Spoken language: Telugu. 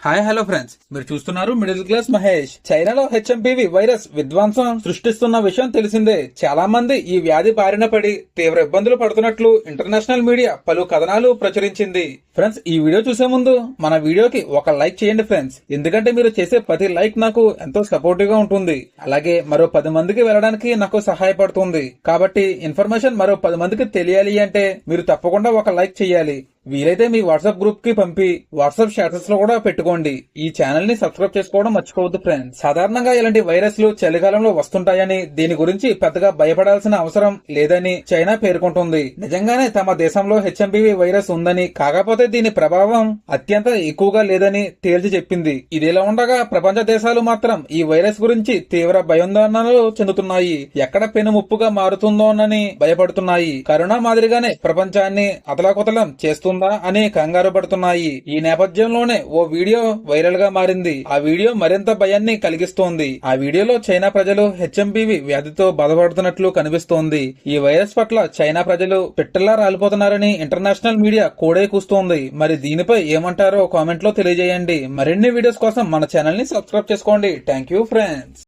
హాయ్ హలో ఫ్రెండ్స్, మీరు చూస్తున్నారు మిడిల్ క్లాస్ మహేష్. చైనాలో హెచ్ఎంపీవీ వైరస్ విధ్వంసం సృష్టిస్తున్న విషయం తెలిసిందే. చాలా మంది ఈ వ్యాధి బారిన పడి తీవ్ర ఇబ్బందులు పడుతున్నట్లు ఇంటర్నేషనల్ మీడియా పలు కథనాలు ప్రచురించింది. ఫ్రెండ్స్, ఈ వీడియో చూసే ముందు మన వీడియోకి ఒక లైక్ చేయండి ఫ్రెండ్స్, ఎందుకంటే మీరు చేసే ప్రతి లైక్ నాకు ఎంతో సపోర్టివ్ గా ఉంటుంది. అలాగే మరో 10 మందికి వెళ్ళడానికి నాకు సహాయపడుతుంది. కాబట్టి ఇన్ఫర్మేషన్ మరో 10 మందికి తెలియాలి అంటే మీరు తప్పకుండా ఒక లైక్ చేయాలి. వీలైతే మీ వాట్సాప్ గ్రూప్ కి పంపి వాట్సాప్ స్టేటస్ లో కూడా పెట్టుకోండి. ఈ ఛానల్ ని సబ్స్క్రైబ్ చేసుకోవడం మర్చిపోవద్దు ఫ్రెండ్స్. సాధారణంగా ఇలాంటి వైరస్లు చలికాలంలో వస్తుంటాయని, దీని గురించి పెద్దగా భయపడాల్సిన అవసరం లేదని చైనా పేర్కొంటుంది. నిజంగానే తమ దేశంలో హెచ్ఎంపీవీ వైరస్ ఉందని, కాకపోతే దీని ప్రభావం అత్యంత ఎక్కువగా లేదని తేల్చి చెప్పింది. ఇదిలా ఉండగా ప్రపంచ దేశాలు మాత్రం ఈ వైరస్ గురించి తీవ్ర భయాందోళనలు చెందుతున్నాయి. ఎక్కడ పెను ముప్పుగా మారుతుందోనని భయపడుతున్నాయి. కరోనా మాదిరిగానే ప్రపంచాన్ని అతలాకుతలం చేస్తూ అని కంగారు పడుతున్నాయి. ఈ నేపథ్యంలోనే ఓ వీడియో వైరల్ గా మారింది. ఆ వీడియో మరింత భయాన్ని కలిగిస్తోంది. ఆ వీడియోలో చైనా ప్రజలు హెచ్ఎంపీవీ వ్యాధితో బాధపడుతున్నట్లు కనిపిస్తోంది. ఈ వైరస్ పట్ల చైనా ప్రజలు పిట్టల్లా రాలిపోతున్నారని ఇంటర్నేషనల్ మీడియా కోడే కూస్తోంది. మరి దీనిపై ఏమంటారో కామెంట్ లో తెలియజేయండి. మరిన్ని వీడియోస్ కోసం మన ఛానల్ ని సబ్స్క్రైబ్ చేసుకోండి. Thank you friends.